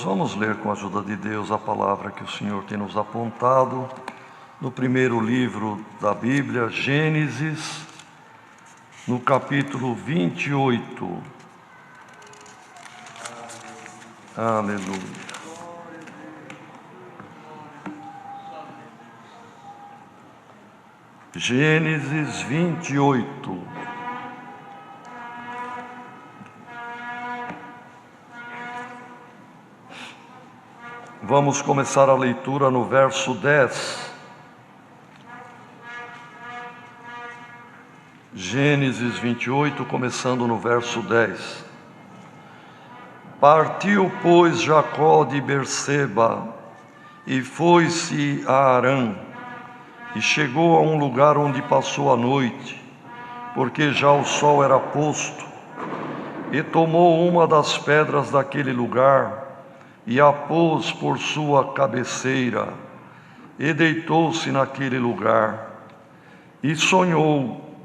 vamos ler com a ajuda de Deus a palavra que o Senhor tem nos apontado no primeiro livro da Bíblia, Gênesis, no capítulo 28. Aleluia. Gênesis 28. Vamos começar a leitura no verso 10. Gênesis 28, começando no verso 10. Partiu, pois, Jacó de Berseba e foi-se a Harã, e chegou a um lugar onde passou a noite, porque já o sol era posto, e tomou uma das pedras daquele lugar e a pôs por sua cabeceira, e deitou-se naquele lugar, e sonhou,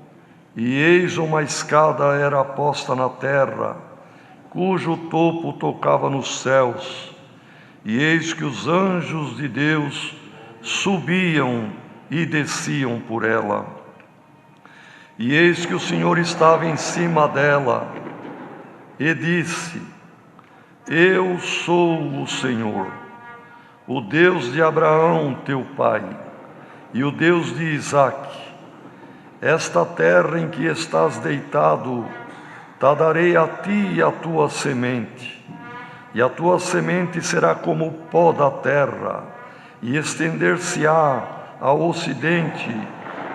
e eis uma escada era posta na terra, cujo topo tocava nos céus, e eis que os anjos de Deus subiam e desciam por ela. E eis que o Senhor estava em cima dela, e disse: Eu sou o Senhor, o Deus de Abraão teu pai, e o Deus de Isaque. Esta terra em que estás deitado, te darei a ti e a tua semente, e a tua semente será como o pó da terra, e estender-se-á ao ocidente,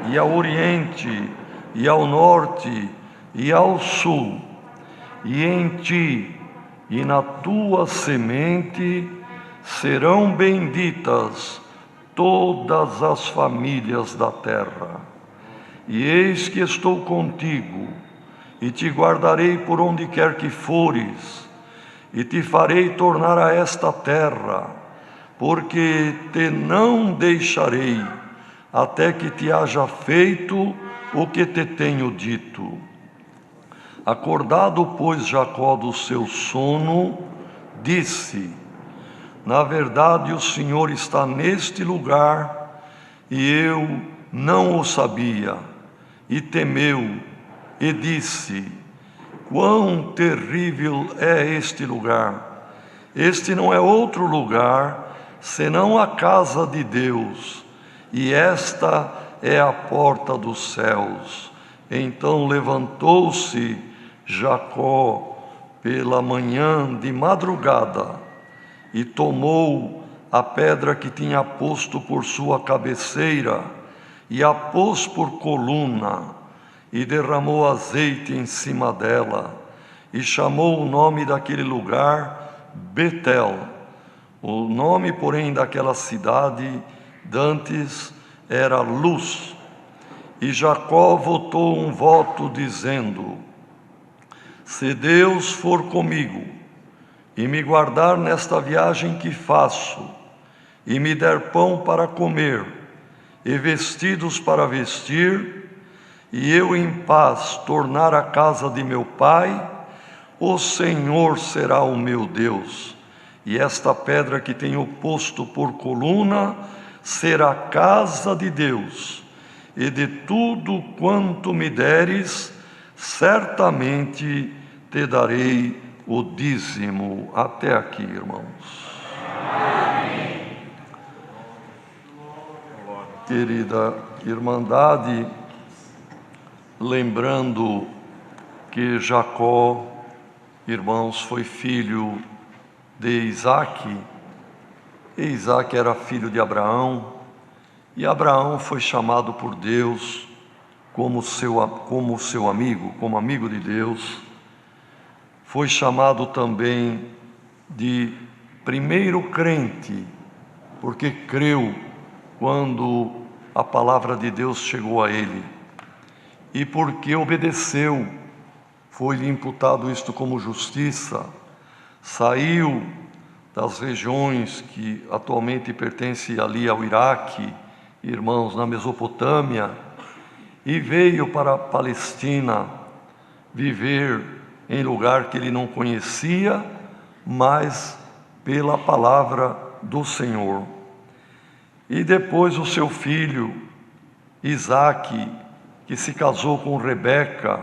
e ao oriente, e ao norte, e ao sul, e em ti e na tua semente serão benditas todas as famílias da terra. E eis que estou contigo, e te guardarei por onde quer que fores, e te farei tornar a esta terra, porque te não deixarei, até que te haja feito o que te tenho dito. Acordado, pois, Jacó do seu sono, disse: Na verdade, o Senhor está neste lugar, e eu não o sabia. E temeu, e disse: Quão terrível é este lugar! Este não é outro lugar, senão a casa de Deus, e esta é a porta dos céus. Então levantou-se Jacó pela manhã de madrugada, e tomou a pedra que tinha posto por sua cabeceira, e a pôs por coluna, e derramou azeite em cima dela, e chamou o nome daquele lugar Betel. O nome, porém, daquela cidade dantes era Luz. E Jacó votou um voto, dizendo: Se Deus for comigo, e me guardar nesta viagem que faço, e me der pão para comer, e vestidos para vestir, e eu em paz tornar a casa de meu pai, o Senhor será o meu Deus, e esta pedra que tenho posto por coluna será a casa de Deus, e de tudo quanto me deres, certamente te darei o dízimo. Até aqui, irmãos. Amém. Querida irmandade, lembrando que Jacó, irmãos, foi filho de Isaque, e Isaque era filho de Abraão, e Abraão foi chamado por Deus como seu amigo, como amigo de Deus. Foi chamado também de primeiro crente, porque creu quando a palavra de Deus chegou a ele, e porque obedeceu, foi-lhe imputado isto como justiça. Saiu das regiões que atualmente pertencem ali ao Iraque, irmãos, na Mesopotâmia, e veio para a Palestina viver em lugar que ele não conhecia, mas pela palavra do Senhor. E depois o seu filho, Isaque, que se casou com Rebeca,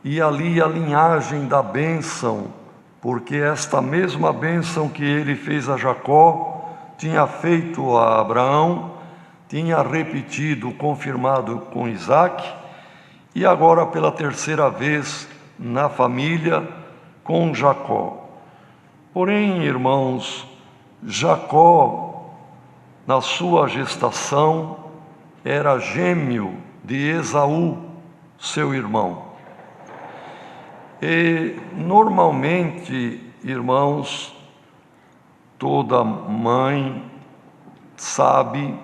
e ali a linhagem da bênção, porque esta mesma bênção que ele fez a Jacó, tinha feito a Abraão, tinha repetido, confirmado com Isaque, e agora pela terceira vez na família com Jacó. Porém, irmãos, Jacó, na sua gestação, era gêmeo de Esaú, seu irmão. E normalmente, irmãos, toda mãe sabe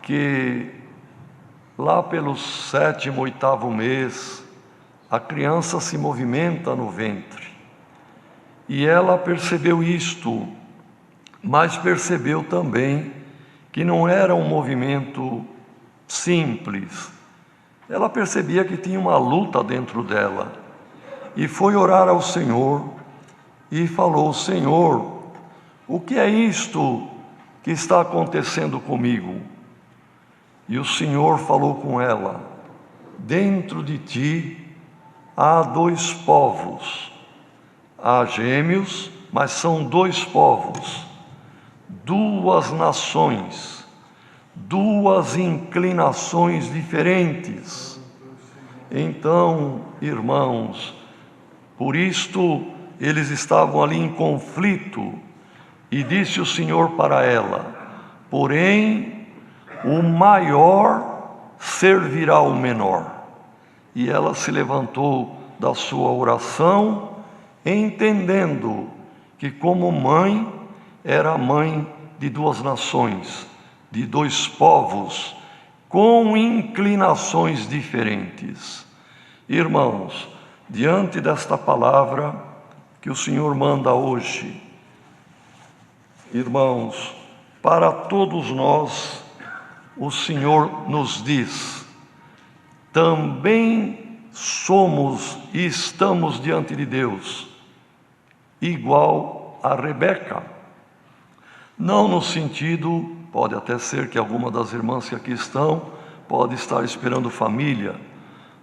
que lá pelo 7º, 8º mês, a criança se movimenta no ventre. E ela percebeu isto, mas percebeu também que não era um movimento simples. Ela percebia que tinha uma luta dentro dela. E foi orar ao Senhor e falou: Senhor, o que é isto que está acontecendo comigo? E o Senhor falou com ela: dentro de ti há 2 povos. Há gêmeos, mas são 2 povos, 2 nações, 2 inclinações diferentes. Então, irmãos, por isto eles estavam ali em conflito, e disse o Senhor para ela: porém, o maior servirá ao menor. E ela se levantou da sua oração, entendendo que como mãe, era mãe de 2 nações, de 2 povos, com inclinações diferentes. Irmãos, diante desta palavra que o Senhor manda hoje, irmãos, para todos nós, o Senhor nos diz: também somos e estamos diante de Deus, igual a Rebeca. Não no sentido, pode até ser que alguma das irmãs que aqui estão, pode estar esperando família,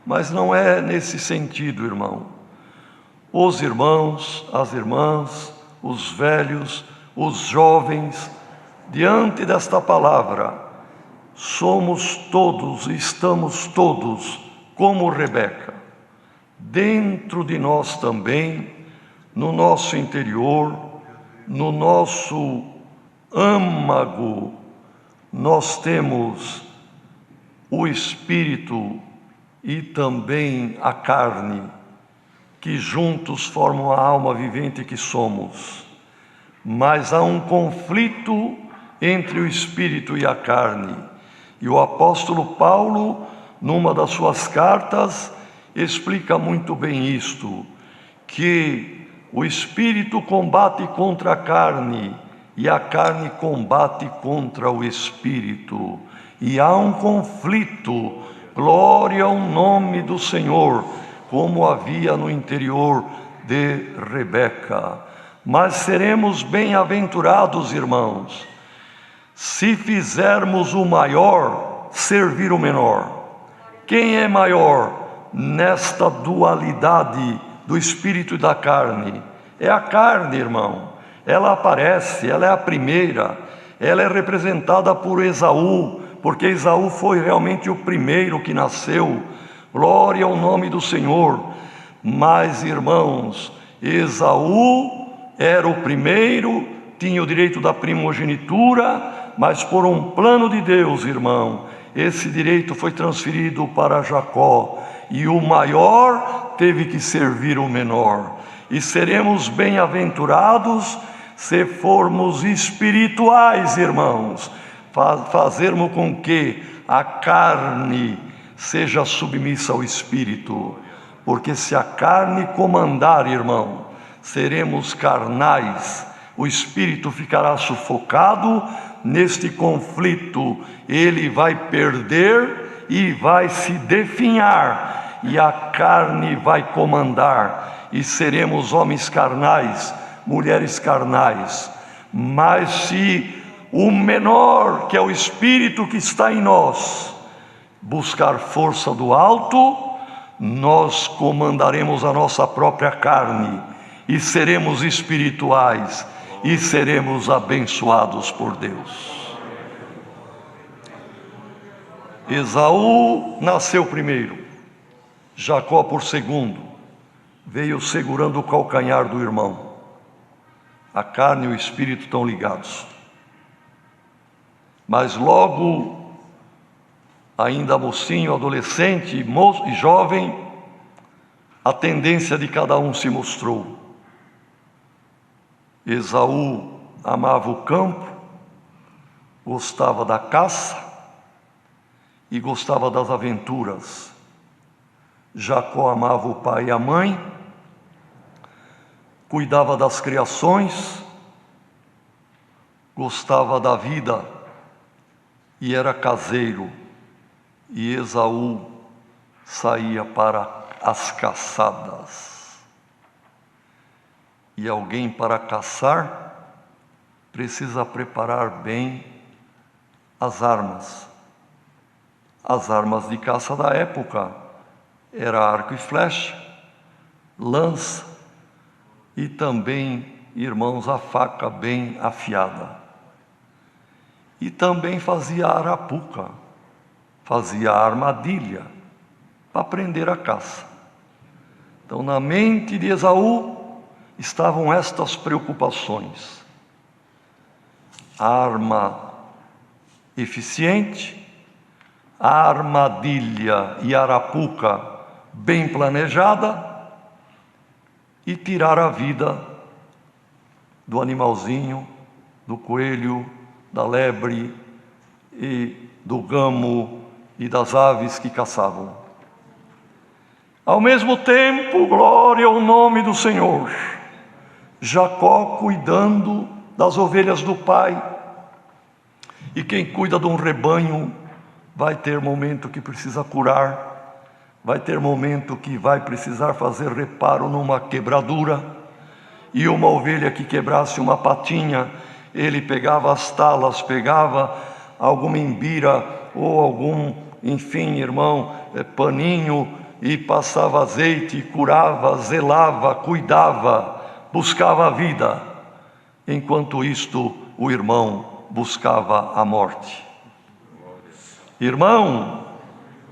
mas não é nesse sentido, irmão. Os irmãos, as irmãs, os velhos, os jovens, diante desta palavra, somos todos, estamos todos como Rebeca. Dentro de nós também, no nosso interior, no nosso âmago, nós temos o espírito e também a carne, que juntos formam a alma vivente que somos. Mas há um conflito entre o espírito e a carne. E o apóstolo Paulo, numa das suas cartas, explica muito bem isto, que o espírito combate contra a carne e a carne combate contra o espírito. E há um conflito, glória ao nome do Senhor, como havia no interior de Rebeca. Mas seremos bem-aventurados, irmãos, se fizermos o maior servir o menor. Quem é maior nesta dualidade do espírito e da carne? É a carne, irmão. Ela aparece, ela é a primeira, ela é representada por Esaú, porque Esaú foi realmente o primeiro que nasceu. Glória ao nome do Senhor. Mas, irmãos, Esaú era o primeiro, tinha o direito da primogenitura, mas por um plano de Deus, irmão, esse direito foi transferido para Jacó, e o maior teve que servir o menor. E seremos bem-aventurados se formos espirituais, irmãos, fazermos com que a carne seja submissa ao espírito, porque se a carne comandar, irmão, seremos carnais, o espírito ficará sufocado neste conflito, ele vai perder e vai se definhar, e a carne vai comandar, e seremos homens carnais, mulheres carnais. Mas se o menor, que é o Espírito que está em nós, buscar força do alto, nós comandaremos a nossa própria carne e seremos espirituais e seremos abençoados por Deus. Esaú nasceu primeiro, Jacó por segundo, veio segurando o calcanhar do irmão. A carne e o espírito estão ligados. Mas logo, ainda mocinho, adolescente e jovem, a tendência de cada um se mostrou. Esaú amava o campo, gostava da caça e gostava das aventuras. Jacó amava o pai e a mãe, cuidava das criações, gostava da vida e era caseiro. E Esaú saía para as caçadas. E alguém para caçar precisa preparar bem as armas. As armas de caça da época era arco e flecha, lança e também, irmãos, a faca bem afiada. E também fazia arapuca, fazia armadilha para prender a caça. Então, na mente de Esaú estavam estas preocupações: a arma eficiente, a armadilha e a arapuca bem planejada, e tirar a vida do animalzinho, do coelho, da lebre e do gamo e das aves que caçavam. Ao mesmo tempo, glória ao nome do Senhor, Jacó cuidando das ovelhas do pai. E quem cuida de um rebanho vai ter momento que precisa curar, vai ter momento que vai precisar fazer reparo numa quebradura. E uma ovelha que quebrasse uma patinha, ele pegava as talas, pegava alguma embira ou algum, enfim, irmão, paninho, e passava azeite, curava, zelava, cuidava, buscava a vida. Enquanto isto, o irmão buscava a morte. Irmão,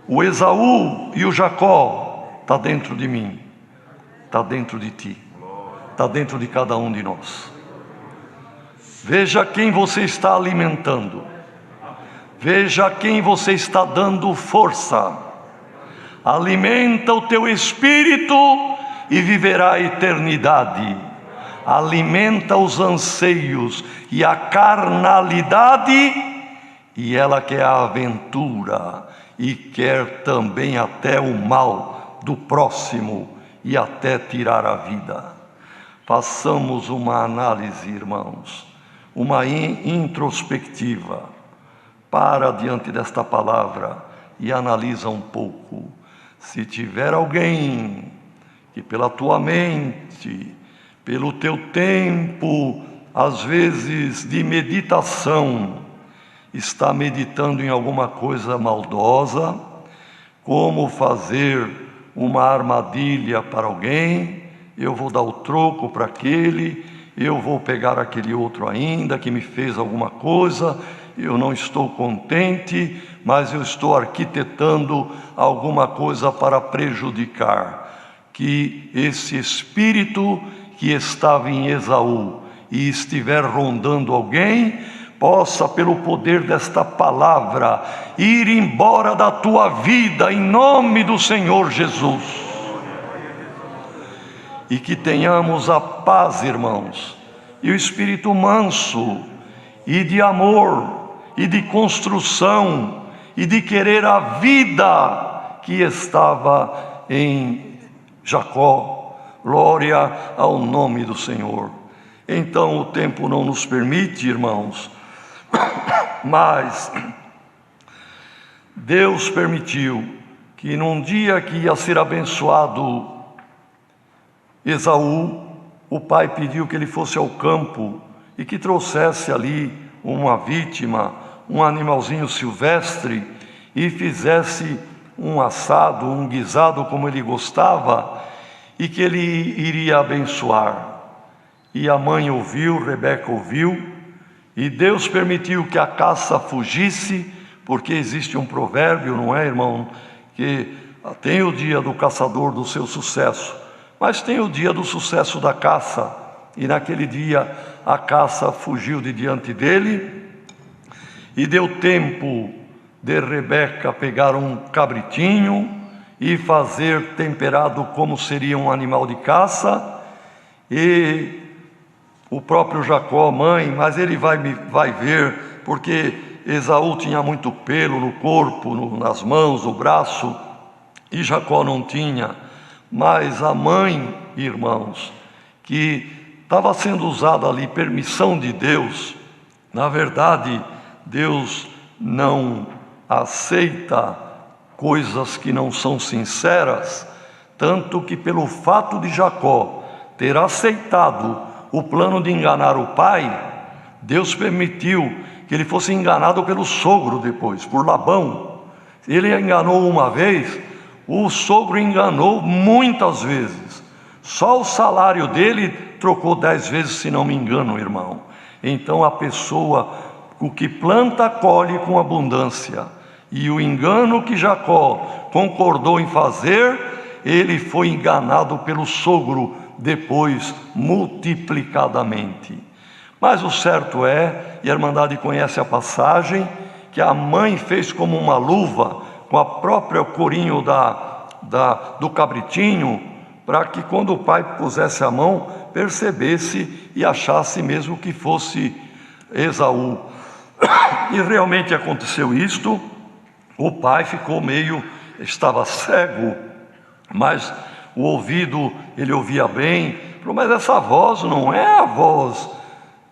o Esaú e o Jacó está dentro de mim, está dentro de ti, está dentro de cada um de nós. Veja quem você está alimentando, veja quem você está dando força. Alimenta o teu espírito e viverá a eternidade. Alimenta os anseios e a carnalidade, e ela quer a aventura e quer também até o mal do próximo e até tirar a vida. Façamos uma análise, irmãos, uma introspectiva. Para diante desta palavra e analisa um pouco. Se tiver alguém que pela tua mente, pelo teu tempo, às vezes de meditação, está meditando em alguma coisa maldosa, como fazer uma armadilha para alguém, eu vou dar o troco para aquele, eu vou pegar aquele outro ainda que me fez alguma coisa, eu não estou contente, mas eu estou arquitetando alguma coisa para prejudicar. Que esse espírito que estava em Esaú e estiver rondando alguém, possa, pelo poder desta palavra, ir embora da tua vida, em nome do Senhor Jesus. E que tenhamos a paz, irmãos, e o espírito manso, e de amor, e de construção, e de querer a vida que estava em Jacó. Glória ao nome do Senhor. Então o tempo não nos permite, irmãos, mas Deus permitiu que num dia que ia ser abençoado Esaú, o pai pediu que ele fosse ao campo e que trouxesse ali uma vítima, um animalzinho silvestre, e fizesse um assado, um guisado como ele gostava, e que ele iria abençoar. E a mãe ouviu, Rebeca ouviu, e Deus permitiu que a caça fugisse, porque existe um provérbio, não é, irmão, que tem o dia do caçador do seu sucesso, mas tem o dia do sucesso da caça, e naquele dia a caça fugiu de diante dele, e deu tempo de Rebeca pegar um cabritinho e fazer temperado como seria um animal de caça, e o próprio Jacó, mãe, mas ele vai ver, porque Esaú tinha muito pelo no corpo, nas mãos, no braço, e Jacó não tinha. Mas a mãe, irmãos, que estava sendo usada ali, permissão de Deus, na verdade, Deus não aceita coisas que não são sinceras, tanto que pelo fato de Jacó ter aceitado o plano de enganar o pai, Deus permitiu que ele fosse enganado pelo sogro depois, por Labão. Ele enganou uma vez, o sogro enganou muitas vezes. Só o salário dele trocou 10 vezes, se não me engano, irmão. Então a pessoa, o que planta, colhe com abundância. E o engano que Jacó concordou em fazer, ele foi enganado pelo sogro depois multiplicadamente. Mas o certo é, e a Irmandade conhece a passagem, que a mãe fez como uma luva, com a própria corinho do cabritinho, para que quando o pai pusesse a mão, percebesse e achasse mesmo que fosse Esaú. E realmente aconteceu isto. O pai ficou estava cego, mas o ouvido ele ouvia bem. Falou, mas essa voz não é a voz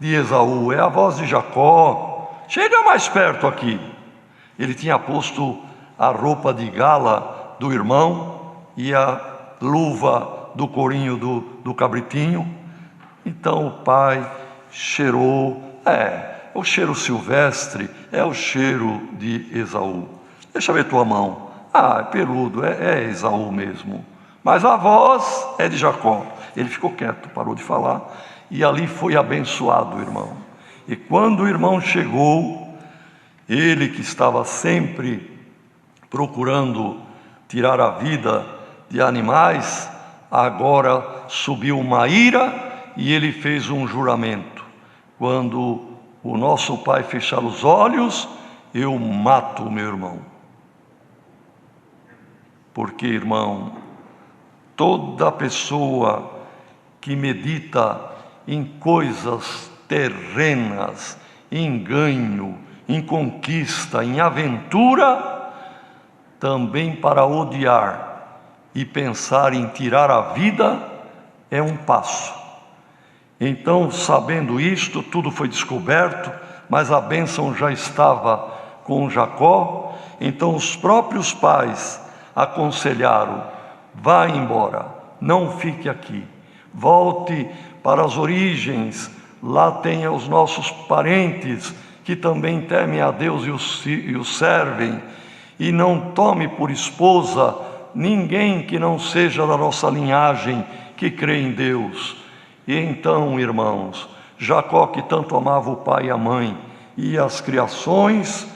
de Esaú, é a voz de Jacó. Chega mais perto aqui. Ele tinha posto a roupa de gala do irmão e a luva do corinho do cabritinho. Então o pai cheirou, o cheiro silvestre é o cheiro de Esaú. Deixa eu ver tua mão. É peludo, é Esaú mesmo. Mas a voz é de Jacó. Ele ficou quieto, parou de falar, e ali foi abençoado o irmão. E quando o irmão chegou, ele que estava sempre procurando tirar a vida de animais, agora subiu uma ira e ele fez um juramento: quando o nosso pai fechar os olhos, eu mato o meu irmão. Porque, irmão, toda pessoa que medita em coisas terrenas, em ganho, em conquista, em aventura, também para odiar e pensar em tirar a vida, é um passo. Então, sabendo isto, tudo foi descoberto, mas a bênção já estava com Jacó. Então os próprios pais aconselharam: vá embora, não fique aqui, volte para as origens, lá tenha os nossos parentes que também temem a Deus e o servem, e não tome por esposa ninguém que não seja da nossa linhagem, que crê em Deus. E então, irmãos, Jacó, que tanto amava o pai e a mãe e as criações,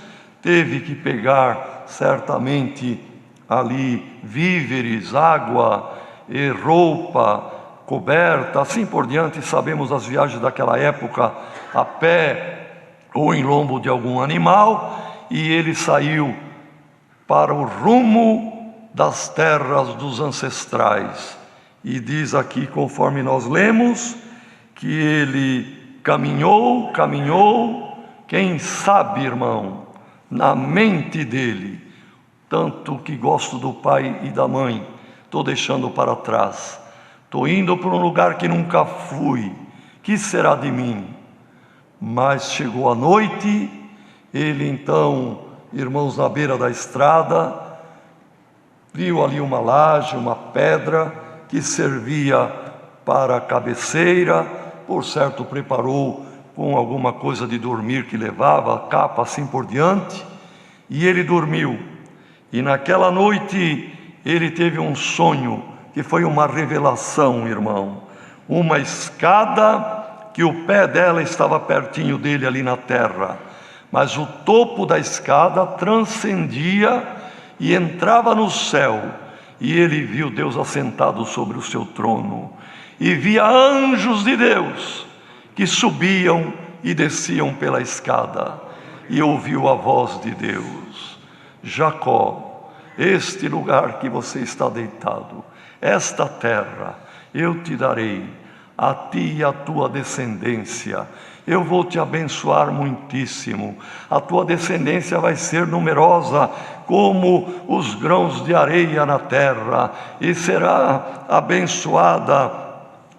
teve que pegar certamente ali víveres, água e roupa, coberta, assim por diante. Sabemos as viagens daquela época, a pé ou em lombo de algum animal, e ele saiu para o rumo das terras dos ancestrais. E diz aqui, conforme nós lemos, que ele caminhou, quem sabe, irmão, na mente dele, tanto que gosto do pai e da mãe, estou deixando para trás, estou indo para um lugar que nunca fui, que será de mim? Mas chegou a noite, ele então, irmãos, na beira da estrada, viu ali uma laje, uma pedra que servia para a cabeceira, por certo preparou com alguma coisa de dormir que levava, capa assim por diante, e ele dormiu. E naquela noite ele teve um sonho, que foi uma revelação, irmão. Uma escada que o pé dela estava pertinho dele ali na terra, mas o topo da escada transcendia e entrava no céu, e ele viu Deus assentado sobre o seu trono, e via anjos de Deus que subiam e desciam pela escada, e ouviu a voz de Deus: Jacó, este lugar que você está deitado, esta terra, eu te darei, a ti e a tua descendência. Eu vou te abençoar muitíssimo. A tua descendência vai ser numerosa como os grãos de areia na terra, e será abençoada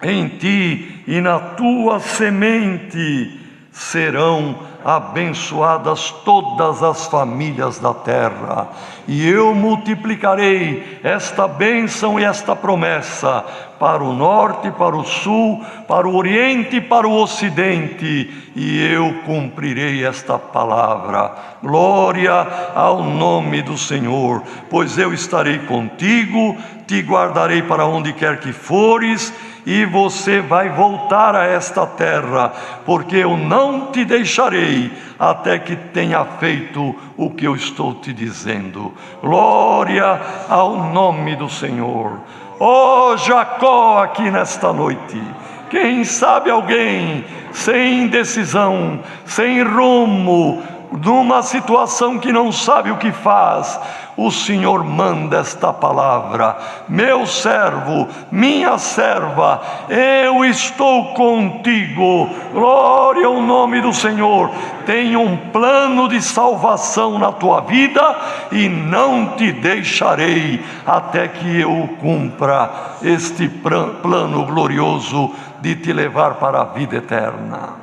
em ti e na tua semente. Serão abençoadas todas as famílias da terra, e eu multiplicarei esta bênção e esta promessa para o norte, para o sul, para o oriente e para o ocidente, e eu cumprirei esta palavra. Glória ao nome do Senhor. Pois eu estarei contigo, te guardarei para onde quer que fores, e você vai voltar a esta terra, porque eu não te deixarei até que tenha feito o que eu estou te dizendo. Glória ao nome do Senhor. Ó Jacó, aqui nesta noite, quem sabe alguém sem decisão, sem rumo, numa situação que não sabe o que faz, o Senhor manda esta palavra: meu servo, minha serva, eu estou contigo. Glória ao nome do Senhor. Tem um plano de salvação na tua vida, e não te deixarei até que eu cumpra este plano glorioso de te levar para a vida eterna.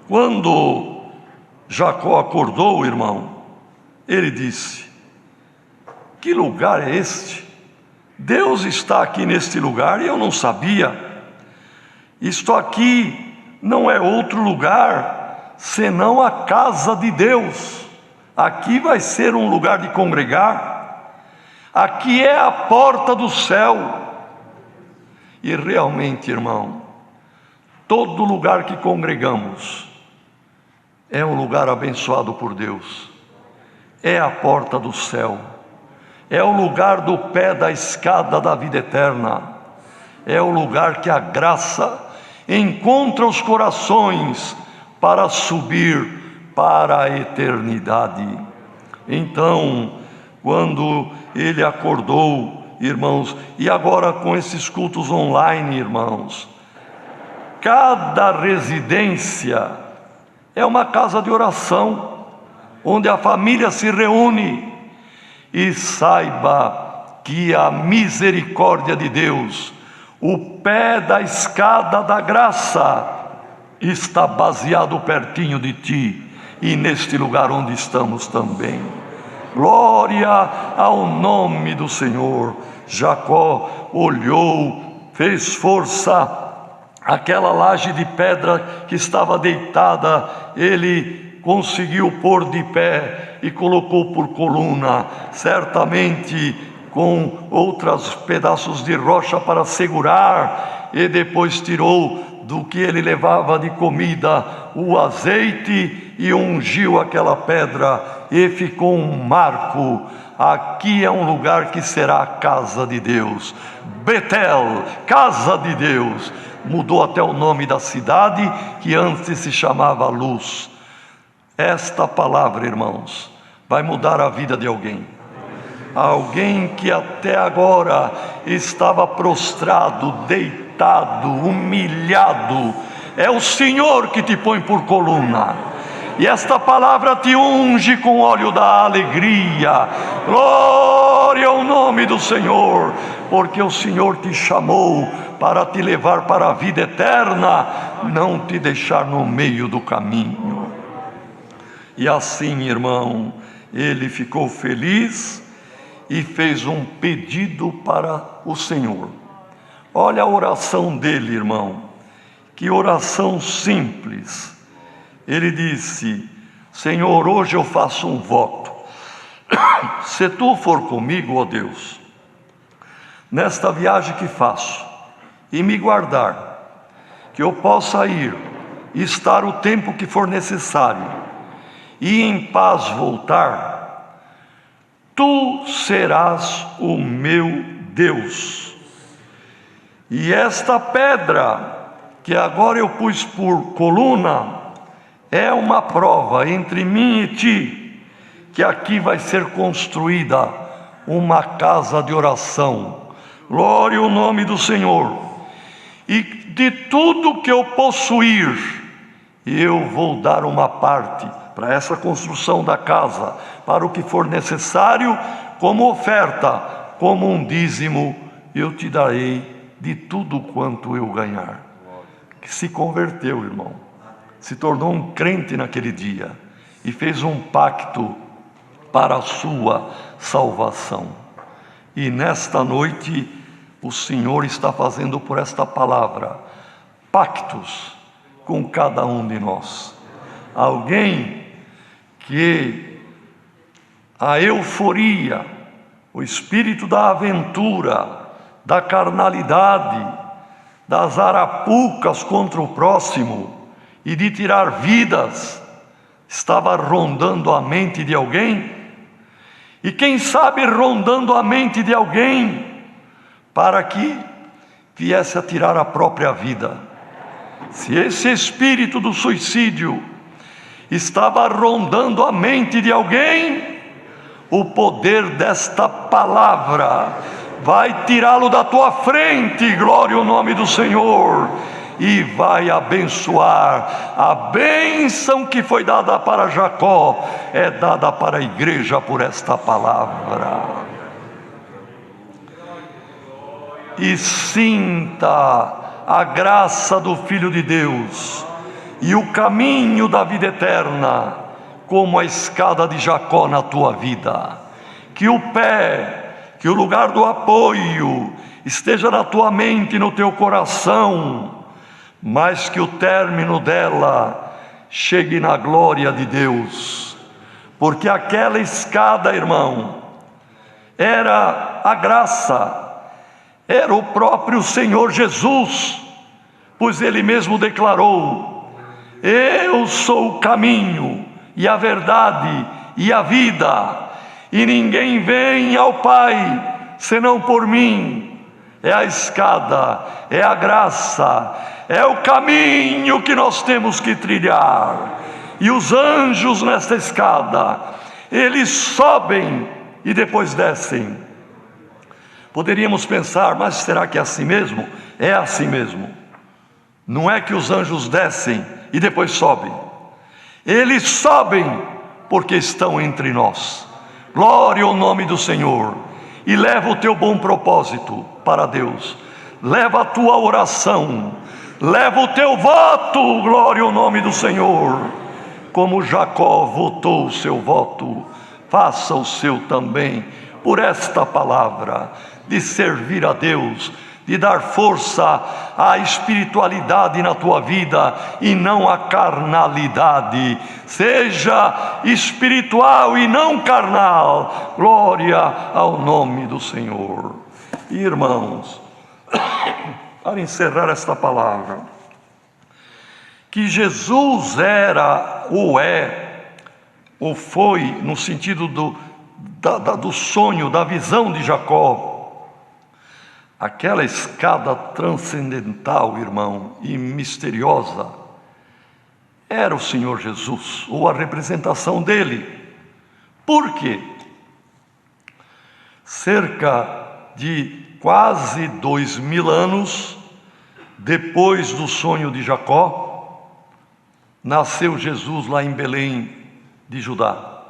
Quando Jacó acordou, irmão, ele disse: que lugar é este? Deus está aqui neste lugar e eu não sabia. Isto aqui não é outro lugar senão a casa de Deus. Aqui vai ser um lugar de congregar. Aqui é a porta do céu. E realmente, irmão, todo lugar que congregamos é um lugar abençoado por Deus. É a porta do céu. É o lugar do pé da escada da vida eterna. É o lugar que a graça encontra os corações para subir para a eternidade. Então, quando ele acordou, irmãos, e agora com esses cultos online, irmãos, cada residência é uma casa de oração, onde a família se reúne. E saiba que a misericórdia de Deus, o pé da escada da graça, está baseado pertinho de ti, e neste lugar onde estamos também. Glória ao nome do Senhor. Jacó olhou, fez força, aquela laje de pedra que estava deitada, ele conseguiu pôr de pé e colocou por coluna, certamente com outros pedaços de rocha para segurar, e depois tirou do que ele levava de comida o azeite e ungiu aquela pedra, e ficou um marco. Aqui é um lugar que será a casa de Deus. Betel, casa de Deus. Mudou até o nome da cidade, que antes se chamava Luz. Esta palavra, irmãos, vai mudar a vida de alguém. Alguém que até agora estava prostrado, deitado, humilhado, é o Senhor que te põe por coluna. E esta palavra te unge com óleo da alegria. Glória ao nome do Senhor, porque o Senhor te chamou para te levar para a vida eterna, não te deixar no meio do caminho. E assim, irmão, ele ficou feliz e fez um pedido para o Senhor. Olha a oração dele, irmão. Que oração simples. Ele disse: Senhor, hoje eu faço um voto. Se tu for comigo, ó Deus, nesta viagem que faço, e me guardar, que eu possa ir e estar o tempo que for necessário, e em paz voltar, tu serás o meu Deus. E esta pedra, que agora eu pus por coluna, é uma prova entre mim e ti, que aqui vai ser construída uma casa de oração. Glória ao nome do Senhor. E de tudo que eu possuir, eu vou dar uma parte para essa construção da casa, para o que for necessário, como oferta, como um dízimo, eu te darei de tudo quanto eu ganhar. Que se converteu, irmão, se tornou um crente naquele dia e fez um pacto para a sua salvação. E nesta noite o Senhor está fazendo por esta palavra pactos com cada um de nós. Alguém que a euforia, o espírito da aventura, da carnalidade, das arapucas contra o próximo e de tirar vidas, estava rondando a mente de alguém, e quem sabe rondando a mente de alguém, para que viesse a tirar a própria vida. Se esse espírito do suicídio estava rondando a mente de alguém, o poder desta palavra vai tirá-lo da tua frente, glória ao nome do Senhor, e vai abençoar. A bênção que foi dada para Jacó é dada para a igreja por esta palavra. E sinta a graça do Filho de Deus e o caminho da vida eterna como a escada de Jacó na tua vida. Que o pé, que o lugar do apoio esteja na tua mente e no teu coração, mas que o término dela chegue na glória de Deus. Porque aquela escada, irmão, era a graça, era o próprio Senhor Jesus, pois Ele mesmo declarou: eu sou o caminho e a verdade e a vida, e ninguém vem ao Pai senão por mim. É a escada, é a graça, é o caminho que nós temos que trilhar. E os anjos nesta escada, eles sobem e depois descem. Poderíamos pensar, mas será que é assim mesmo? É assim mesmo. Não é que os anjos descem e depois sobem. Eles sobem porque estão entre nós. Glória ao nome do Senhor. E leva o teu bom propósito para Deus. Leva a tua oração. Leva o teu voto. Glória ao nome do Senhor. Como Jacó votou o seu voto, faça o seu também, por esta palavra, de servir a Deus, de dar força à espiritualidade na tua vida e não à carnalidade. Seja espiritual e não carnal. Glória ao nome do Senhor. Irmãos, para encerrar esta palavra, que Jesus era, ou é, ou foi, no sentido do sonho, da visão de Jacó, aquela escada transcendental, irmão, e misteriosa, era o Senhor Jesus, ou a representação dele. Por quê? Cerca de quase 2000 anos depois do sonho de Jacó, nasceu Jesus lá em Belém de Judá.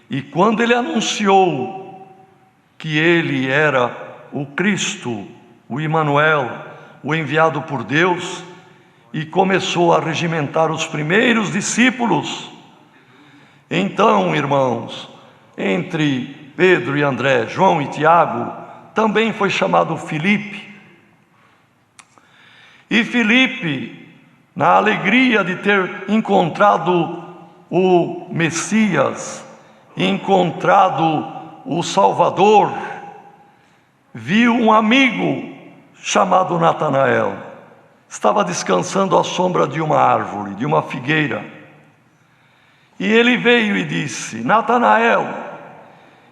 E quando ele anunciou que ele era o Cristo, o Emanuel, o enviado por Deus, e começou a regimentar os primeiros discípulos, então, irmãos, entre Pedro e André, João e Tiago, também foi chamado Filipe, E Filipe, na alegria de ter encontrado o Messias, encontrado o Salvador, viu um amigo chamado Natanael. Estava descansando à sombra de uma árvore, de uma figueira. E ele veio e disse: Natanael,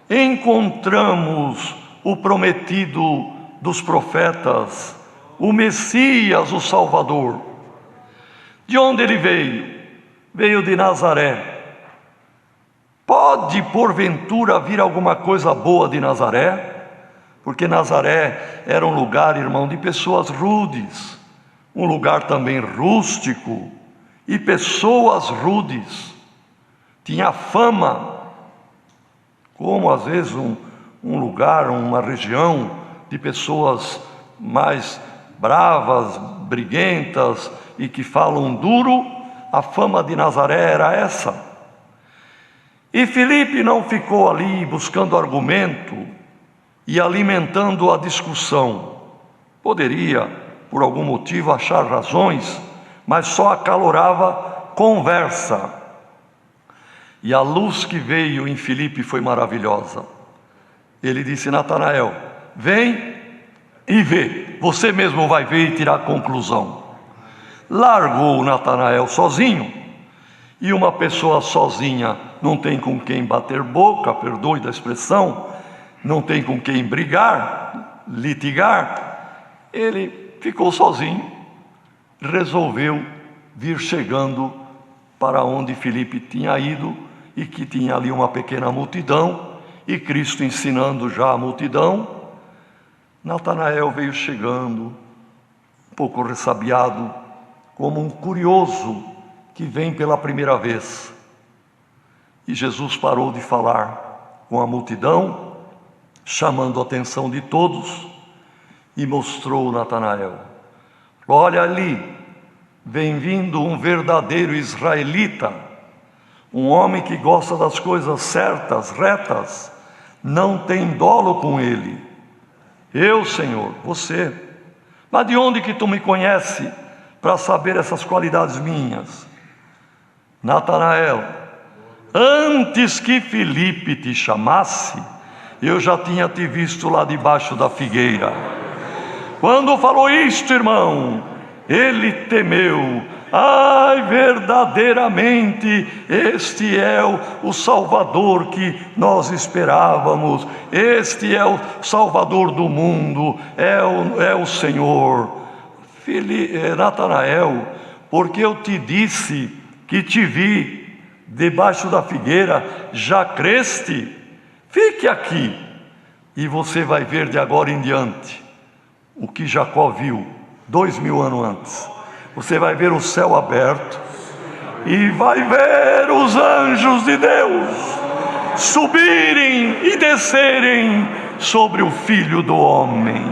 encontramos o prometido dos profetas, o Messias, o Salvador. De onde ele veio? Veio de Nazaré. Pode, porventura, vir alguma coisa boa de Nazaré? Porque Nazaré era um lugar, irmão, de pessoas rudes, um lugar também rústico, e pessoas rudes. Tinha fama, como às vezes um lugar, uma região de pessoas mais bravas, briguentas e que falam duro. A fama de Nazaré era essa. E Filipe não ficou ali buscando argumento e alimentando a discussão. Poderia, por algum motivo, achar razões, mas só acalorava conversa. E a luz que veio em Filipe foi maravilhosa. Ele disse: Natanael, vem e vê, você mesmo vai ver e tirar a conclusão. Largou Natanael sozinho. E uma pessoa sozinha não tem com quem bater boca, perdoe da expressão, não tem com quem brigar, litigar. Ele ficou sozinho, resolveu vir chegando para onde Filipe tinha ido, e que tinha ali uma pequena multidão, e Cristo ensinando já a multidão. Natanael veio chegando, um pouco ressabiado, como um curioso que vem pela primeira vez. E Jesus parou de falar com a multidão, chamando a atenção de todos, e mostrou Natanael. Olha ali, vem vindo um verdadeiro israelita, um homem que gosta das coisas certas, retas, não tem dolo com ele. Eu, Senhor, você. Mas de onde que tu me conhece para saber essas qualidades minhas? Natanael, antes que Filipe te chamasse, eu já tinha te visto lá debaixo da figueira. Quando falou isto, irmão, ele temeu. Ai, verdadeiramente, este é o Salvador que nós esperávamos. Este é o Salvador do mundo, é o Senhor. Natanael, porque eu te disse que te vi debaixo da figueira, já creste? Fique aqui, e você vai ver de agora em diante o que Jacó viu 2000 anos antes. Você vai ver o céu aberto, e vai ver os anjos de Deus subirem e descerem sobre o Filho do Homem.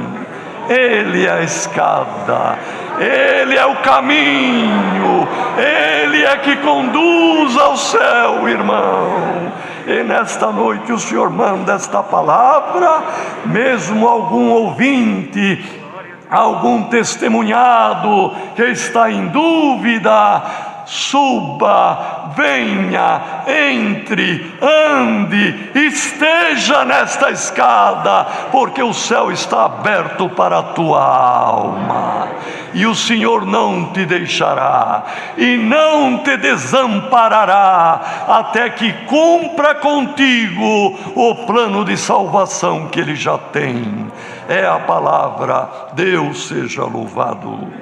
Ele é a escada, Ele é o caminho, Ele é que conduz ao céu, irmão. E nesta noite o Senhor manda esta palavra, mesmo algum ouvinte, algum testemunhado que está em dúvida, suba, venha, entre, ande, esteja nesta escada, porque o céu está aberto para a tua alma, e o Senhor não te deixará e não te desamparará até que cumpra contigo o plano de salvação que Ele já tem. É a palavra. Deus seja louvado.